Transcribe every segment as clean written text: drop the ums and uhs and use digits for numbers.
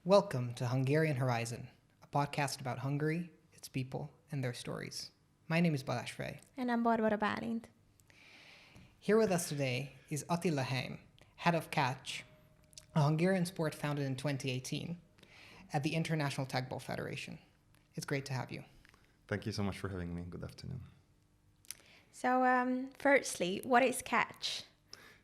Welcome to Hungarian Horizon, a podcast about Hungary, its people, and their stories. My name is Balázs Frei. And I'm Bálint. Here with us today is Attila Heim, head of Qatch, a Hungarian sport founded in 2018 at the International Teqball Federation. It's great to have you. Thank you so much for having me. Good afternoon. So, firstly, what is Qatch?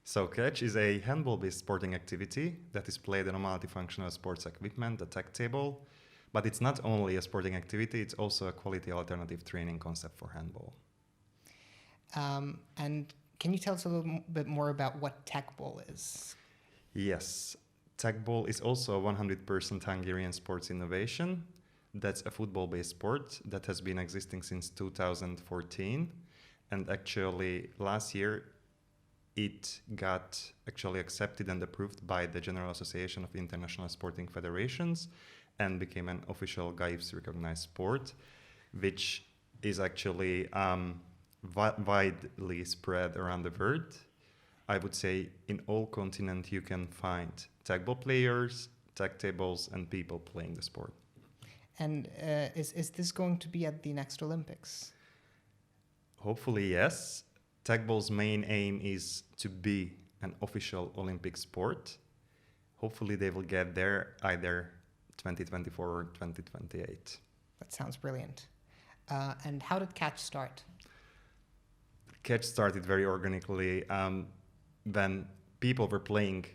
So Qatch is a handball-based sporting activity that is played on a multifunctional sports equipment, the tech table. But it's not only a sporting activity, it's also a quality alternative training concept for handball. And can you tell us a little bit more about what teqball is? Yes, teqball is also a 100% Hungarian sports innovation. That's a football-based sport that has been existing since 2014. And actually, last year, it got actually accepted and approved by the General Association of International Sporting Federations and became an official GAIFS recognized sport, which is actually widely spread around the world. I would say in all continents you can find teqball players, tech tables, and people playing the sport. And is this going to be at the next Olympics? Hopefully, yes. Teqball's main aim is to be an official Olympic sport. Hopefully they will get there either 2024 or 2028. That sounds brilliant. And how did Qatch start? Qatch started very organically. When people were playing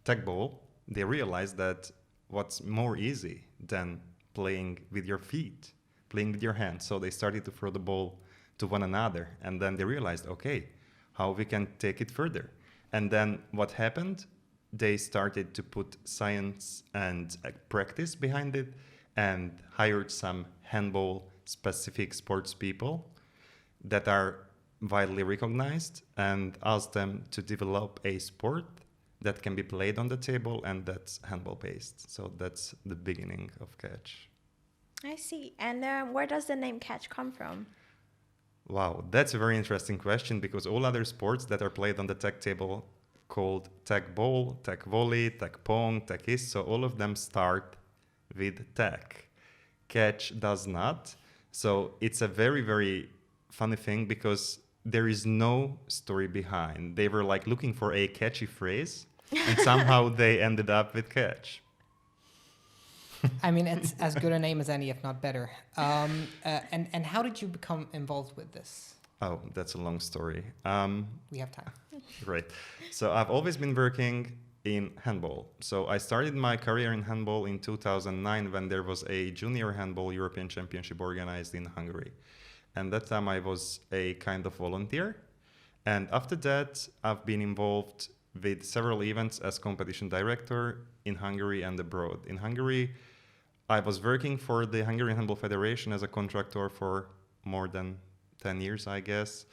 teqball, they realized that what's more easy than playing with your feet, playing with your hands. So they started to throw the ball to one another, and then they realized, okay, how we can take it further. And then what happened? They started to put science and practice behind it and hired some handball specific sports people that are widely recognized and asked them to develop a sport that can be played on the table and that's handball based. So that's the beginning of Qatch. I see. And where does the name Qatch come from? Wow, that's a very interesting question because all other sports that are played on the tech table called teqball, tech volley, tech pong, teqis, so all of them start with tech. Qatch does not. So it's a very, very funny thing because there is no story behind. They were like looking for a catchy phrase and somehow they ended up with Qatch. I mean, it's as good a name as any, if not better. And how did you become involved with this? Oh, that's a long story. We have time. Right. So I've always been working in handball. So I started my career in handball in 2009 when there was a junior handball European Championship organized in Hungary. And that time I was a kind of volunteer. And after that, I've been involved with several events as competition director in Hungary and abroad. In Hungary, I was working for the Hungarian Handball Federation as a contractor for more than 10 years, I guess.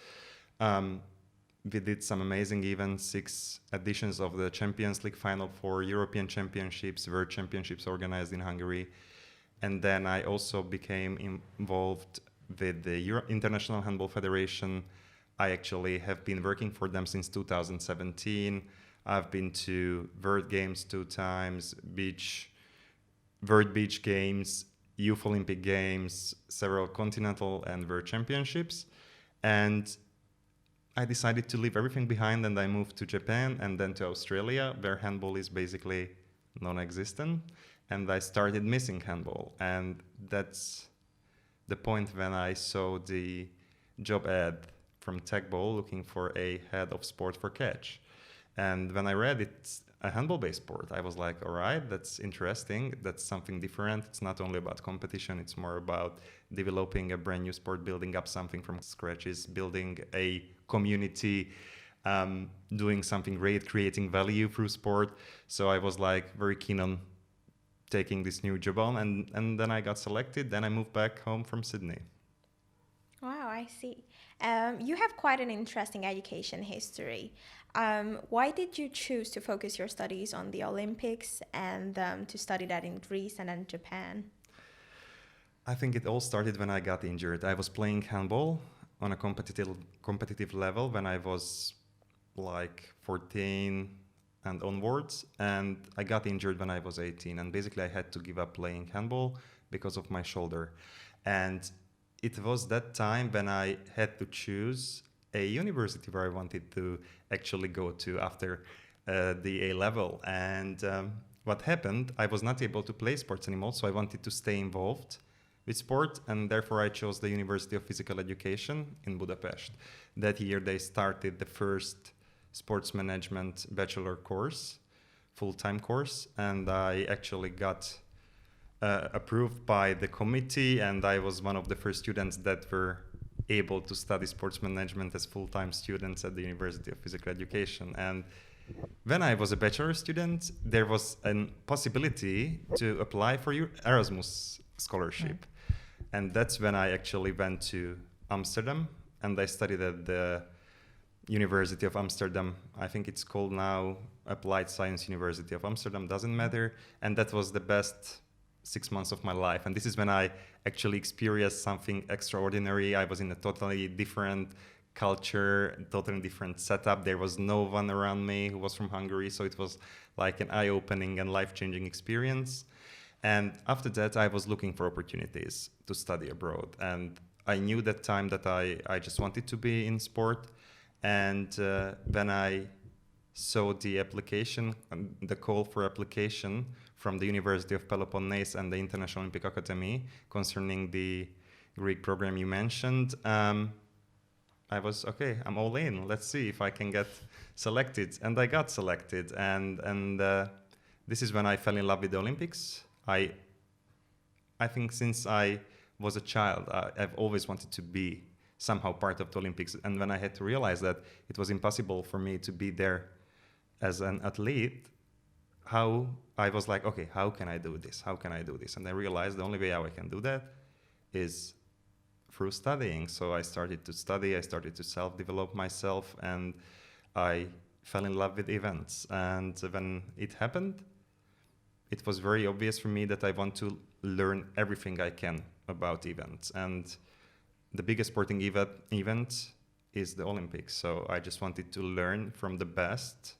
We did some amazing events, 6 editions of the Champions League Final, 4 European Championships, World Championships organized in Hungary. And then I also became involved with the International Handball Federation. I actually have been working for them since 2017. I've been to World Games 2 times, World Beach Games, Youth Olympic Games, several continental and World Championships. And I decided to leave everything behind and I moved to Japan and then to Australia, where handball is basically non-existent. And I started missing handball. And that's the point when I saw the job ad from teqball looking for a head of sport for Qatch. And when I read it's a handball-based sport, I was like, all right, that's interesting. That's something different. It's not only about competition. It's more about developing a brand new sport, building up something from scratch, is building a community, doing something great, creating value through sport. So I was like very keen on taking this new job on. And then I got selected. Then I moved back home from Sydney. Wow, I see. You have quite an interesting education history. Why did you choose to focus your studies on the Olympics and to study that in Greece and then Japan? I think it all started when I got injured. I was playing handball on a competitive level when I was like 14 and onwards. And I got injured when I was 18. And basically, I had to give up playing handball because of my shoulder. And it was that time when I had to choose a university where I wanted to actually go to after the A level. And what happened, I was not able to play sports anymore, so I wanted to stay involved with sport, and therefore I chose the University of Physical Education in Budapest. That year they started the first sports management bachelor course, full-time course, and I actually got approved by the committee, and I was one of the first students that were able to study sports management as full-time students at the University of Physical Education. And when I was a bachelor student, there was a possibility to apply for your Erasmus scholarship. And that's when I actually went to Amsterdam, and I studied at the University of Amsterdam. I think it's called now Applied Science University of Amsterdam, doesn't matter. And that was the best 6 months of my life. And this is when I actually experienced something extraordinary. I was in a totally different culture, totally different setup. There was no one around me who was from Hungary. So it was like an eye-opening and life-changing experience. And after that, I was looking for opportunities to study abroad. And I knew that time that I just wanted to be in sport. And when I saw the application, the call for application from the University of Peloponnese and the International Olympic Academy concerning the Greek program you mentioned, I was, okay, I'm all in. Let's see if I can get selected. And I got selected. And this is when I fell in love with the Olympics. I think since I was a child, I've always wanted to be somehow part of the Olympics. And when I had to realize that it was impossible for me to be there as an athlete, how I was like, okay, how can I do this? How can I do this? And I realized the only way how I can do that is through studying. So I started to study, I started to self-develop myself, and I fell in love with events. And when it happened, it was very obvious for me that I want to learn everything I can about events. And the biggest sporting event is the Olympics. So I just wanted to learn from the best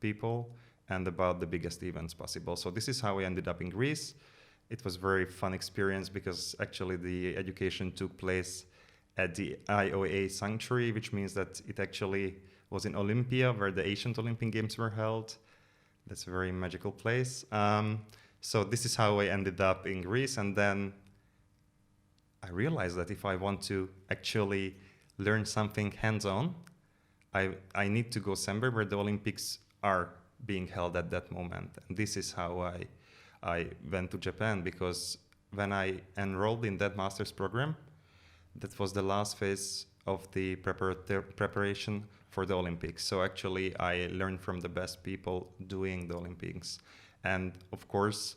people and about the biggest events possible. So this is how I ended up in Greece. It was a very fun experience because actually the education took place at the IOA sanctuary, which means that it actually was in Olympia, where the ancient Olympic Games were held. That's a very magical place. So this is how I ended up in Greece. And then I realized that if I want to actually learn something hands-on, I need to go somewhere where the Olympics are being held at that moment. And this is how I went to Japan, because when I enrolled in that master's program, that was the last phase of the preparation for the Olympics. So actually I learned from the best people doing the Olympics. And of course,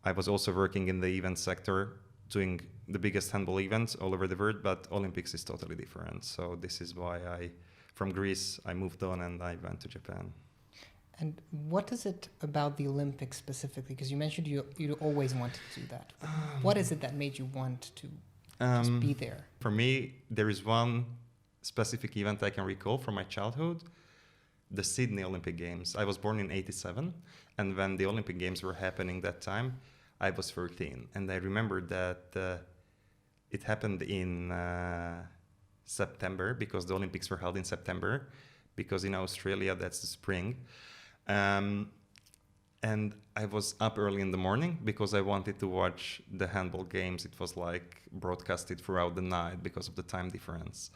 I was also working in the event sector, doing the biggest handball events all over the world, but Olympics is totally different. So this is why from Greece, I moved on and I went to Japan. And what is it about the Olympics specifically? Because you mentioned you always wanted to do that. What is it that made you want to just be there? For me, there is one specific event I can recall from my childhood, the Sydney Olympic Games. I was born in 1987, and when the Olympic Games were happening that time, I was 13. And I remember that it happened in September, because the Olympics were held in September, because in Australia, that's the spring. And I was up early in the morning because I wanted to watch the handball games. It was like broadcasted throughout the night because of the time difference.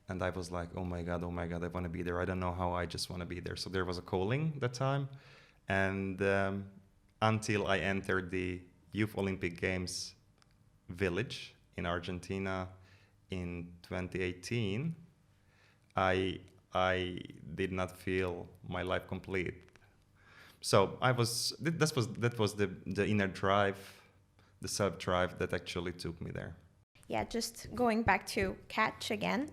And I was like, oh my God, I want to be there. I don't know how, I just want to be there. So there was a calling that time. And until I entered the Youth Olympic Games village in Argentina in 2018, I did not feel my life complete. So that was the inner drive, the self-drive that actually took me there. Yeah, just going back to Qatch again,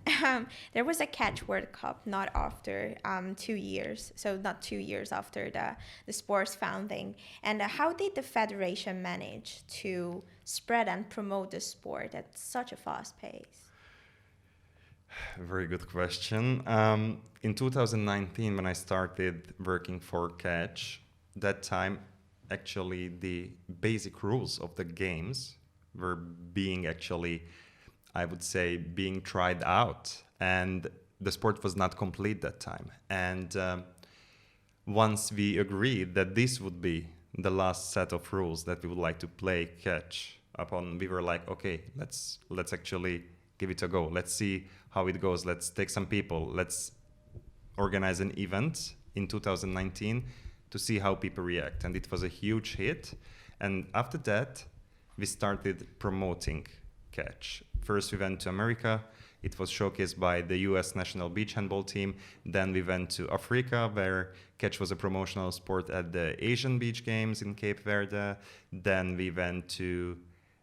there was a Qatch World Cup not after 2 years, so not 2 years after the sport's founding. And how did the federation manage to spread and promote the sport at such a fast pace? Very good question. In 2019, when I started working for Qatch, that time actually the basic rules of the games were being actually, I would say, being tried out, and the sport was not complete that time. And once we agreed that this would be the last set of rules that we would like to play Qatch upon, we were like, okay, let's actually give it a go. Let's see how it goes. Let's take some people. Let's organize an event in 2019 to see how people react. And it was a huge hit. And after that, we started promoting Qatch. First, we went to America. It was showcased by the US national beach handball team. Then we went to Africa, where Qatch was a promotional sport at the Asian Beach Games in Cape Verde. Then we went to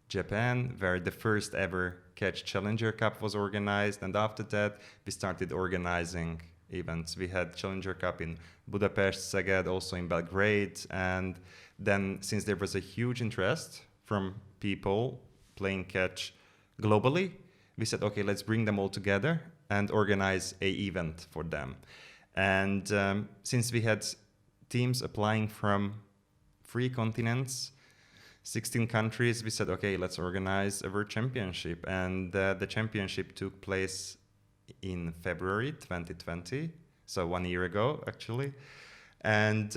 Japan, where the first ever Qatch Challenger Cup was organized. And after that, we started organizing events. We had Challenger Cup in Budapest, Szeged, also in Belgrade. And then, since there was a huge interest from people playing Qatch globally, we said, okay, let's bring them all together and organize a event for them. And since we had teams applying from 3 continents, 16 countries, we said, okay, let's organize a World Championship. And the championship took place in February 2020, so 1 year ago, actually. And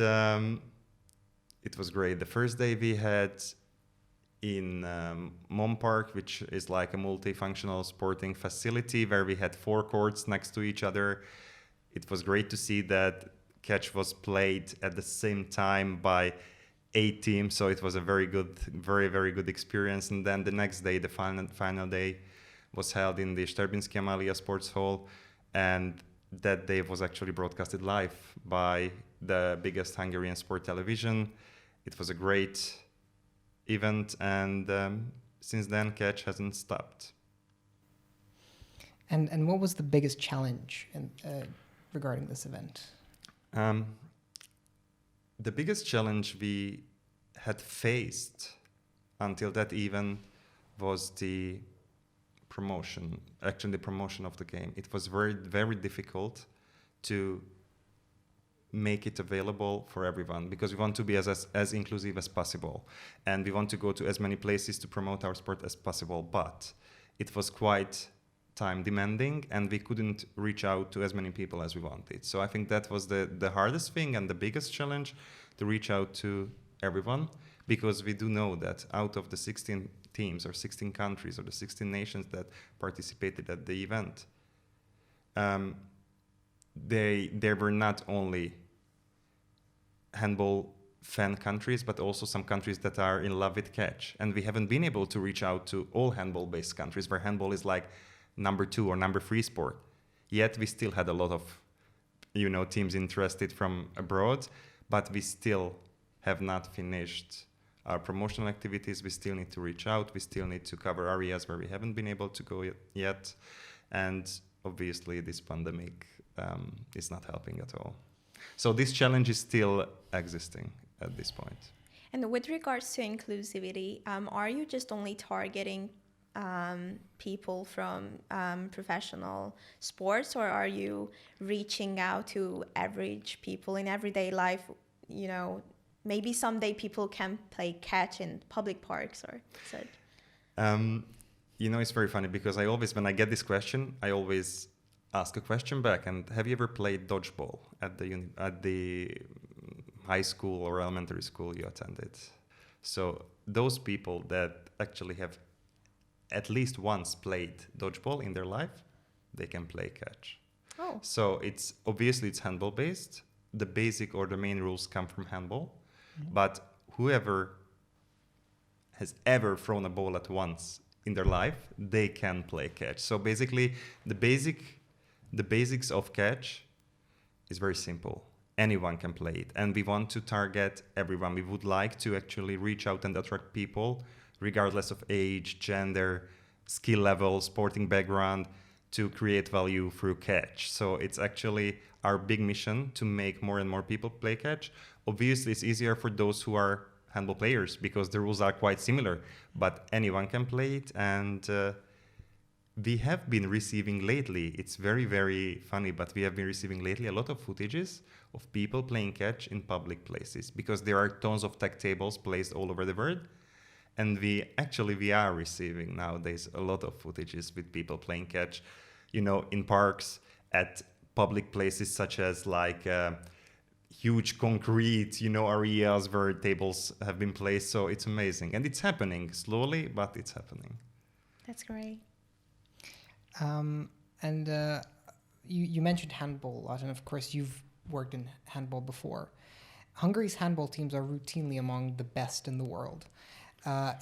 it was great. The first day we had in Mom Park, which is like a multifunctional sporting facility where we had 4 courts next to each other. It was great to see that Qatch was played at the same time by 8 teams, so it was a very good, very good experience. And then the next day, the final day, was held in the Sterbinski Amalia Sports Hall, and that day was actually broadcasted live by the biggest Hungarian sport television. It was a great event, and since then Qatch hasn't stopped. And what was the biggest challenge regarding this event? The biggest challenge we had faced until that event was the promotion of the game. It was very difficult to make it available for everyone, because we want to be as inclusive as possible, and we want to go to as many places to promote our sport as possible, but it was quite time demanding and we couldn't reach out to as many people as we wanted. So I think that was the hardest thing and the biggest challenge, to reach out to everyone, because we do know that out of the 16 teams or 16 countries or the 16 nations that participated at the event, there were not only handball fan countries, but also some countries that are in love with Qatch. And we haven't been able to reach out to all handball-based countries where handball is like number 2 or number 3 sport. Yet we still had a lot of, teams interested from abroad, but we still have not finished our promotional activities. We still need to reach out. We still need to cover areas where we haven't been able to go yet. And obviously this pandemic is not helping at all. So this challenge is still existing at this point. And with regards to inclusivity, are you just only targeting people from professional sports, or are you reaching out to average people in everyday life? Maybe someday people can play Qatch in public parks or such. It's very funny because when I get this question, I always ask a question back. And have you ever played dodgeball at the high school or elementary school you attended? So those people that actually have at least once played dodgeball in their life, they can play Qatch. Oh. So it's handball based. The basic or the main rules come from handball, but whoever has ever thrown a ball at once in their life, they can play Qatch. So basically, the basics of Qatch is very simple. Anyone can play it, and we want to target everyone. We would like to actually reach out and attract people regardless of age, gender, skill level, sporting background, to create value through Qatch. So it's actually our big mission to make more and more people play Qatch. Obviously, it's easier for those who are handball players because the rules are quite similar, but anyone can play it, and we have been receiving lately, it's very, very funny, but we have been receiving lately a lot of footages of people playing catch in public places, because there are tons of tech tables placed all over the world. And we are receiving nowadays a lot of footages with people playing catch, in parks, at public places such as like huge concrete, areas where tables have been placed. So it's amazing. And it's happening slowly, but it's happening. That's great. You mentioned handball a lot, and of course you've worked in handball before. Hungary's handball teams are routinely among the best in the world.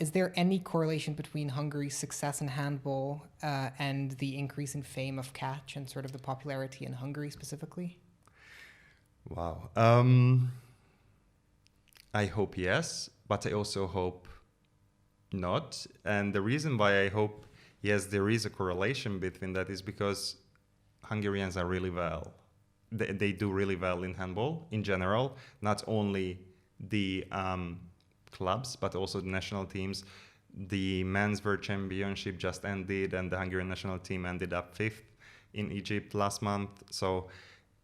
Is there any correlation between Hungary's success in handball and the increase in fame of catch and sort of the popularity in Hungary specifically? Wow. I hope yes, but I also hope not. And the reason why I hope yes, there is a correlation between that is because Hungarians are really well. They do really well in handball in general, not only the clubs, but also the national teams. The men's world championship just ended, and the Hungarian national team ended up 5th in Egypt last month. So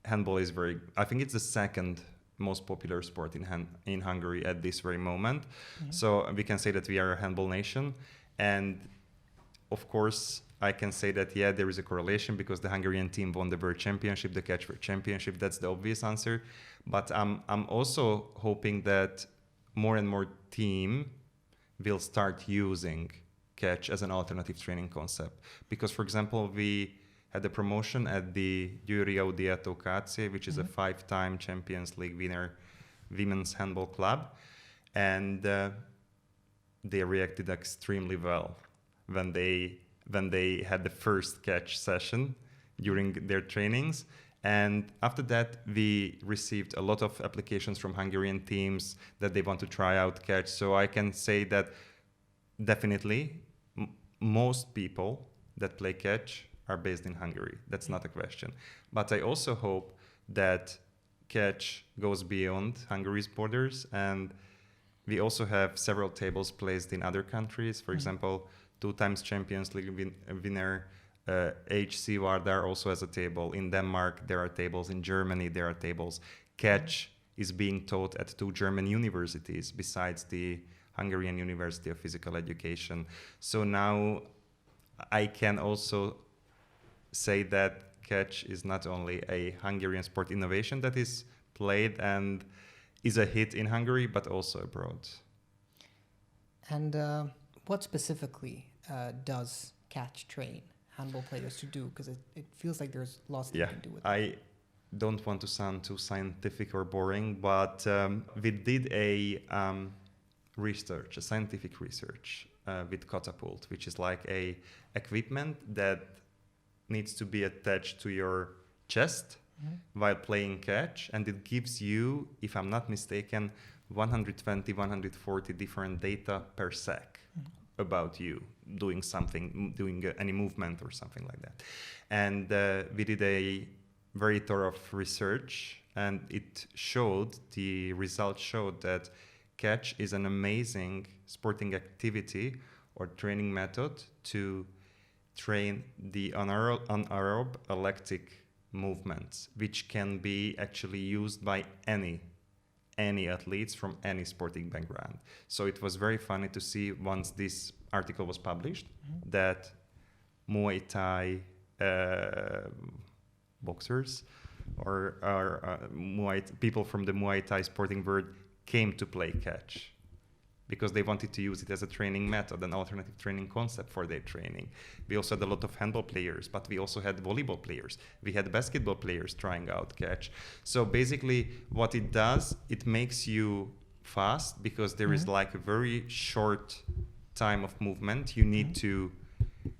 handball is I think it's the second most popular sport in Hungary at this very moment. Mm-hmm. So we can say that we are a handball nation. And of course, I can say that, yeah, there is a correlation because the Hungarian team won the World Championship, the Qatch World Championship. That's the obvious answer. But I'm also hoping that more and more team will start using catch as an alternative training concept. Because, for example, we had a promotion at the Győri Qatch, which is a 5-time Champions League winner women's handball club. And they reacted extremely well when they had the first catch session during their trainings. And after that, we received a lot of applications from Hungarian teams that they want to try out catch. So I can say that definitely most people that play catch are based in Hungary. That's not a question. But I also hope that catch goes beyond Hungary's borders. And we also have several tables placed in other countries. For example, 2 times Champions League winner HC Vardar also has a table. In Denmark, there are tables. In Germany, there are tables. Catch is being taught at 2 German universities besides the Hungarian University of Physical Education. So now I can also say that catch is not only a Hungarian sport innovation that is played and is a hit in Hungary, but also abroad. And what specifically does catch train handball players to do? Because it feels like there's lots that you can do with it. I don't want to sound too scientific or boring, but we did a scientific research with catapult, which is like a equipment that needs to be attached to your chest while playing catch, and it gives you, if I'm not mistaken, 120, 140 different data per sec about you doing something, doing any movement or something like that. And we did a very thorough research, and the results showed that catch is an amazing sporting activity or training method to train the anaerobe lactic movements, which can be actually used by any athletes from any sporting background. So it was very funny to see once this article was published that Muay Thai boxers or people from the Muay Thai sporting world came to play catch because they wanted to use it as a training method, an alternative training concept for their training. We also had a lot of handball players, but we also had volleyball players. We had basketball players trying out catch. So basically what it does, it makes you fast because there is like a very short time of movement. You need to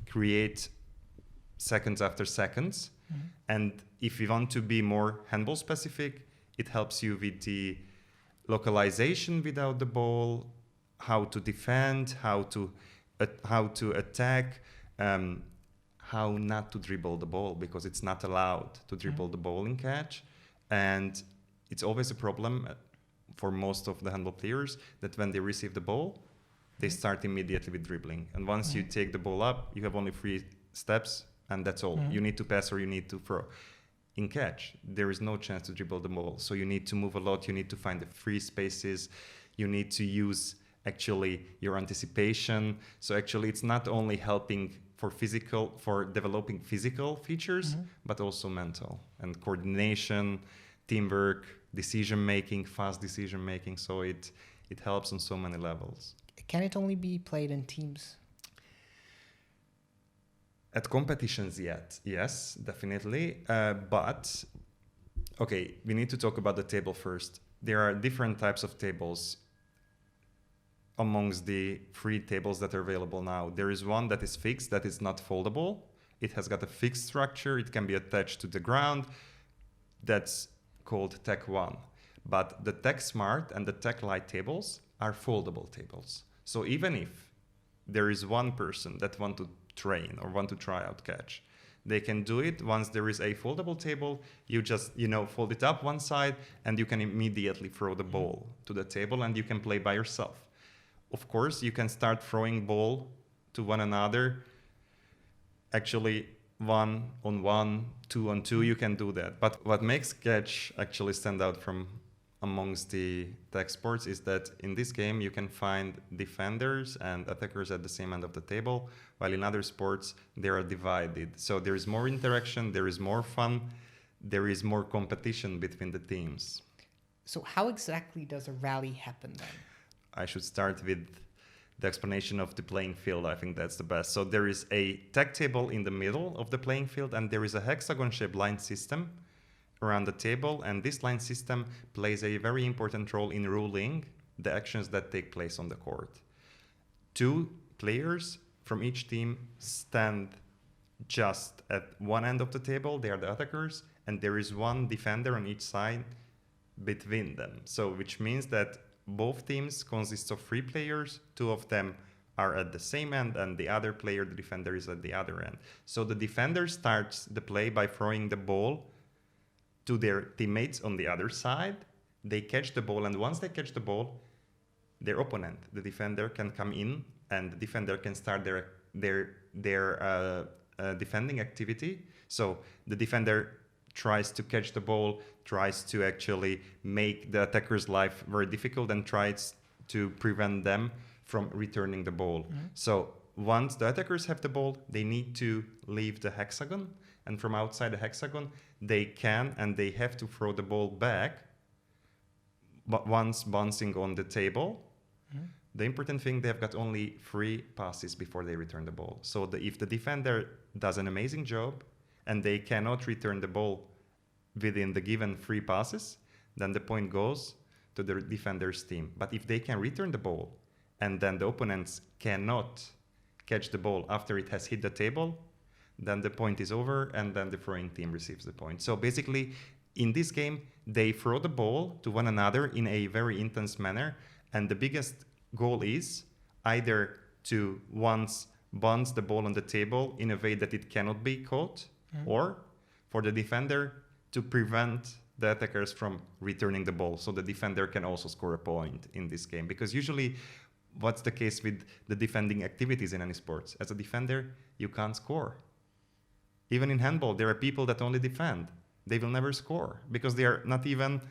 create seconds after seconds. And if you want to be more handball specific, it helps you with the localization without the ball, how to defend, how to attack, how not to dribble the ball, because it's not allowed to dribble the ball in catch. And it's always a problem for most of the handball players that when they receive the ball, they start immediately with dribbling. And once you take the ball up, you have only 3 steps, and that's all. You need to pass or you need to throw. In catch, there is no chance to dribble the ball. So you need to move a lot. You need to find the free spaces. You need to use actually your anticipation. So actually it's not only helping for developing physical features, but also mental and coordination, teamwork, decision making, fast decision making. So it helps on so many levels. Can it only be played in teams? At competitions yet, yes, definitely. But, okay, we need to talk about the table first. There are different types of tables amongst the 3 tables that are available now. There is one that is fixed, that is not foldable. It has got a fixed structure. It can be attached to the ground. That's called Tech 1. But the Tech Smart and the Tech Lite tables are foldable tables. So even if there is one person that want to train or want to try out catch, they can do it. Once there is a foldable table, you just, fold it up one side and you can immediately throw the ball to the table and you can play by yourself. Of course, you can start throwing ball to one another. Actually, 1-on-1, 2-on-2, you can do that. But what makes catch actually stand out from amongst the tech sports is that in this game you can find defenders and attackers at the same end of the table, while in other sports they are divided. So there is more interaction, there is more fun, there is more competition between the teams. So how exactly does a rally happen then? I should start with the explanation of the playing field. I think that's the best. So there is a tech table in the middle of the playing field, and there is a hexagon-shaped line system around the table, and this line system plays a very important role in ruling the actions that take place on the court. 2 players from each team stand just at one end of the table, they are the attackers, and there is one defender on each side between them. So which means that both teams consist of 3 players, 2 of them are at the same end and the other player, the defender, is at the other end. So the defender starts the play by throwing the ball to their teammates on the other side. They catch the ball, and once they catch the ball, their opponent, the defender, can come in and the defender can start their defending activity. So the defender tries to catch the ball, tries to actually make the attacker's life very difficult and tries to prevent them from returning the ball. So once the attackers have the ball, they need to leave the hexagon, and from outside the hexagon, they can and they have to throw the ball back, but once bouncing on the table. The important thing, they've got only 3 passes before they return the ball. So if the defender does an amazing job and they cannot return the ball within the given 3 passes, then the point goes to the defender's team. But if they can return the ball and then the opponents cannot catch the ball after it has hit the table, then the point is over and then the throwing team receives the point. So basically, in this game, they throw the ball to one another in a very intense manner, and the biggest goal is either to once bounce the ball on the table in a way that it cannot be caught, or for the defender to prevent the attackers from returning the ball, so the defender can also score a point in this game. Because usually, what's the case with the defending activities in any sports? As a defender, you can't score. Even in handball, there are people that only defend. They will never score because they are not even,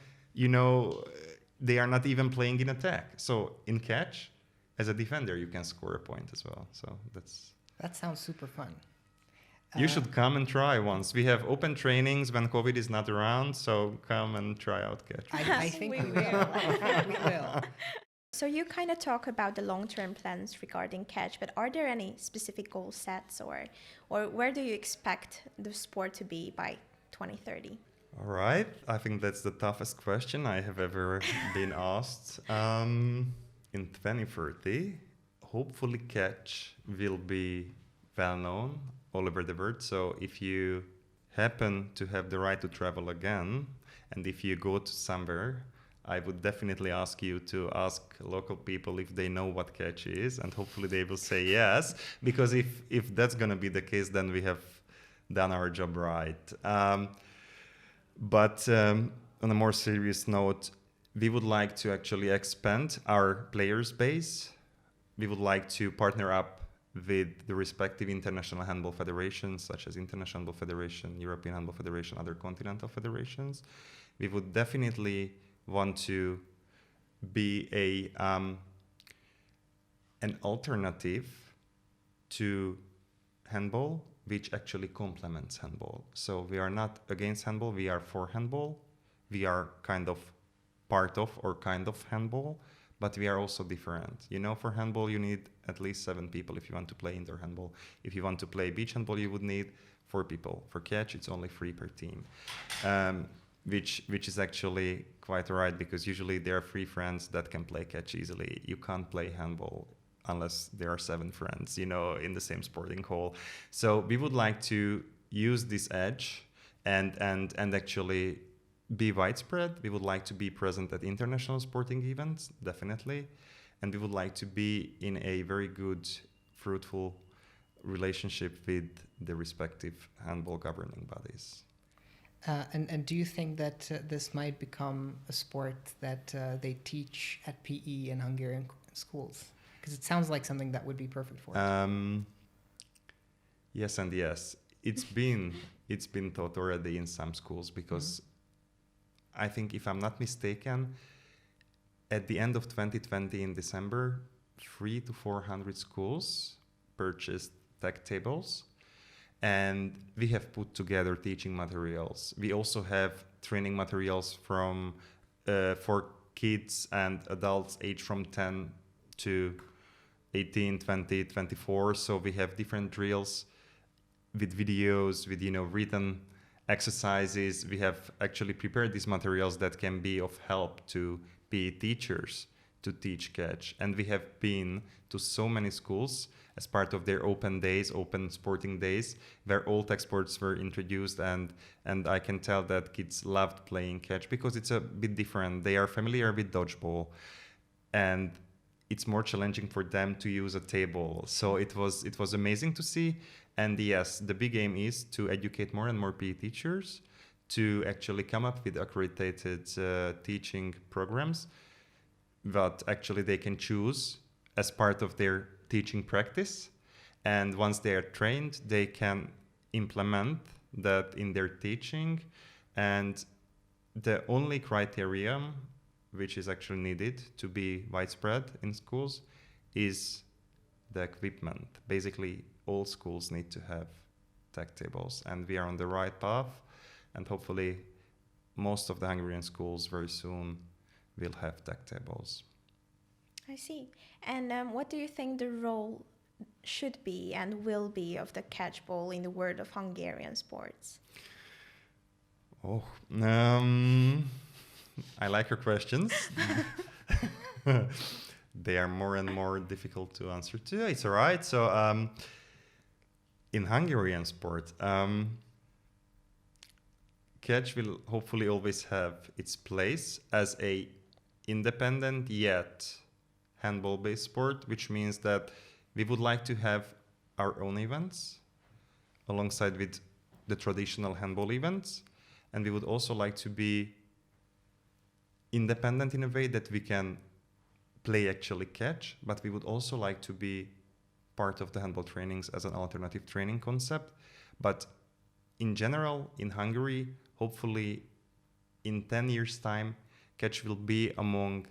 they are not even playing in attack. So in catch, as a defender, you can score a point as well. So that sounds super fun. You should come and try once. We have open trainings when COVID is not around, so come and try out catch. I think we will. We will. So you kind of talk about the long-term plans regarding catch, but are there any specific goal sets or where do you expect the sport to be by 2030? All right. I think that's the toughest question I have ever been asked. In 2030, hopefully catch will be well known all over the world. So if you happen to have the right to travel again, and if you go to somewhere, I would definitely ask you to ask local people if they know what catch is, and hopefully they will say yes, because if that's going to be the case, then we have done our job right. But on a more serious note, we would like to actually expand our players base. We would like to partner up with the respective international handball federations, such as International Handball Federation, European Handball Federation, other continental federations. We would definitely want to be an alternative to handball, which actually complements handball. So we are not against handball, we are for handball. We are kind of part of or kind of handball, but we are also different. You know, for handball, you need at least 7 people if you want to play indoor handball. If you want to play beach handball, you would need 4 people. For catch, it's only 3 per team, which is actually quite right, because usually there are 3 friends that can play catch easily. You can't play handball unless there are 7 friends, you know, in the same sporting hall. So we would like to use this edge and actually be widespread. We would like to be present at international sporting events, definitely. And we would like to be in a very good, fruitful relationship with the respective handball governing bodies. And do you think that this might become a sport that they teach at PE in Hungarian schools? Because it sounds like something that would be perfect for it. Yes and yes. It's been taught already in some schools, because I think, if I'm not mistaken, at the end of 2020 in December, 300 to 400 schools purchased tech tables, and we have put together teaching materials. We also have training materials for kids and adults aged from 10 to 18, 20, 24. So we have different drills with videos, with, you know, written exercises. We have actually prepared these materials that can be of help to PE teachers to teach catch. And we have been to so many schools as part of their open days, open sporting days, where all tech sports were introduced. And I can tell that kids loved playing catch, because it's a bit different. They are familiar with dodgeball, and it's more challenging for them to use a table. So it was amazing to see. And yes, the big aim is to educate more and more PE teachers to actually come up with accredited teaching programs that actually they can choose as part of their teaching practice. And once they are trained, they can implement that in their teaching. And the only criterion which is actually needed to be widespread in schools is the equipment. Basically, all schools need to have tech tables, and we are on the right path, and hopefully most of the Hungarian schools very soon will have tech tables. I see. And what do you think the role should be and will be of the catchball in the world of Hungarian sports? I like your questions. They are more and more difficult to answer to. It's all right. So in Hungarian sport, catch will hopefully always have its place as a independent yet handball-based sport, which means that we would like to have our own events alongside with the traditional handball events, and we would also like to be independent in a way that we can play actually catch, but we would also like to be part of the handball trainings as an alternative training concept. But in general, in Hungary, hopefully in 10 years' time, catch will be among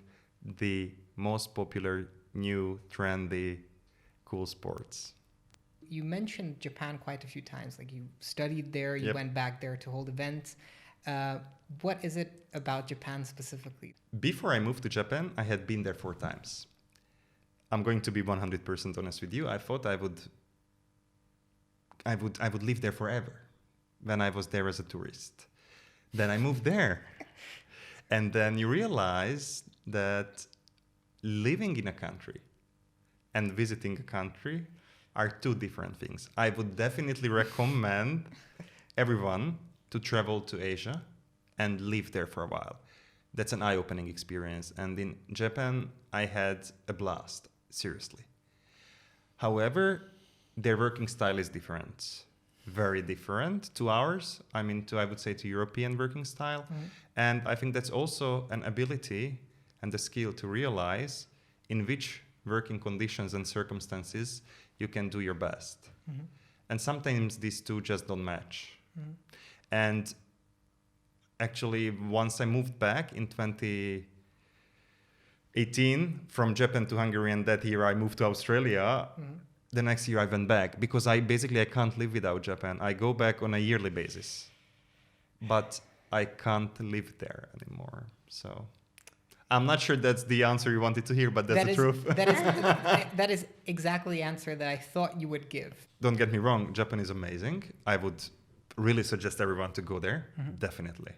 the most popular, new, trendy, cool sports. You mentioned Japan quite a few times. Like, you studied there, you Yep. went back there to hold events. What is it about Japan specifically? Before I moved to Japan, I had been there 4 times. I'm going to be 100% honest with you. I thought I would live there forever when I was there as a tourist. Then I moved there. And then you realize that living in a country and visiting a country are 2 different things. I would definitely recommend everyone to travel to Asia and live there for a while. That's an eye-opening experience. And in Japan, I had a blast, seriously. However, their working style is different, very different to ours. I would say to European working style. Mm-hmm. And I think that's also an ability and a skill to realize in which working conditions and circumstances, you can do your best. And sometimes these two just don't match. And actually, once I moved back in 2018 from Japan to Hungary, and that year I moved to Australia, the next year I went back because I can't live without Japan. I go back on a yearly basis, but I can't live there anymore. So I'm not sure that's the answer you wanted to hear, but that's the truth. That is exactly the answer that I thought you would give. Don't get me wrong, Japan is amazing. I would really suggest everyone to go there, definitely.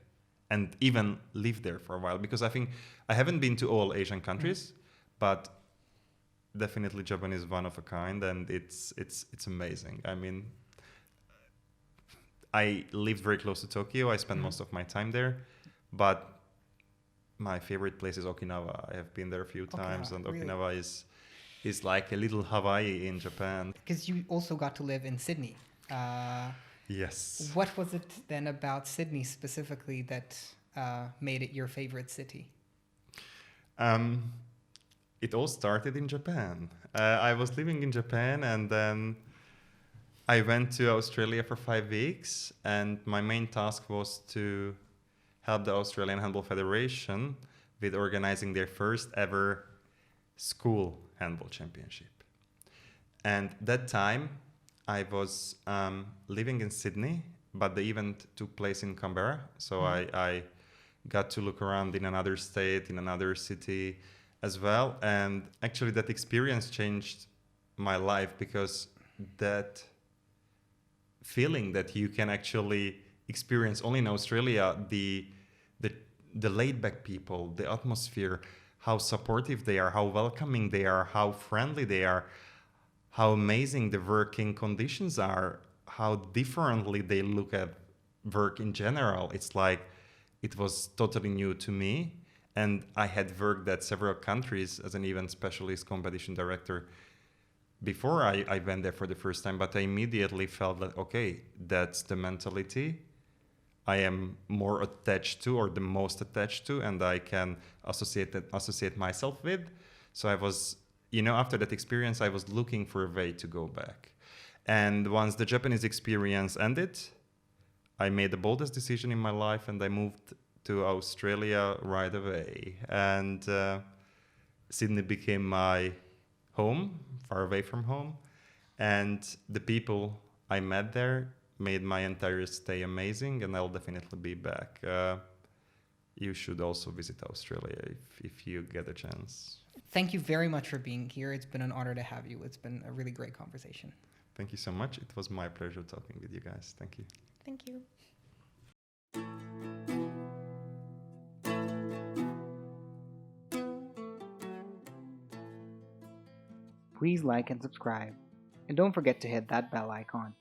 And even live there for a while, because I think I haven't been to all Asian countries, but definitely Japan is one of a kind, and it's amazing. I mean, I lived very close to Tokyo. I spent most of my time there, but my favorite place is Okinawa. I have been there a few times, and Okinawa really is like a little Hawaii in Japan. Because you also got to live in Sydney. Yes. What was it then about Sydney specifically that made it your favorite city? It all started in Japan. I was living in Japan, and then I went to Australia for 5 weeks, and my main task was to help the Australian Handball Federation with organizing their first ever school handball championship. And that time I was living in Sydney, but the event took place in Canberra. So I got to look around in another state, in another city as well. And actually that experience changed my life, because that feeling that you can actually experience only in Australia, the laid-back people, the atmosphere, how supportive they are, how welcoming they are, how friendly they are, how amazing the working conditions are, how differently they look at work in general. It's like it was totally new to me. And I had worked at several countries as an event specialist, competition director, before I went there for the first time, but I immediately felt that, okay, that's the mentality I am more attached to, or the most attached to, and I can associate myself with. So I was, after that experience, I was looking for a way to go back. And once the Japanese experience ended, I made the boldest decision in my life, and I moved to Australia right away. And Sydney became my home, far away from home. And the people I met there made my entire stay amazing, and I'll definitely be back. You should also visit Australia if you get a chance. Thank you very much for being here. It's been an honor to have you. It's been a really great conversation. Thank you so much. It was my pleasure talking with you guys. Thank you. Thank you. Please like and subscribe. And don't forget to hit that bell icon.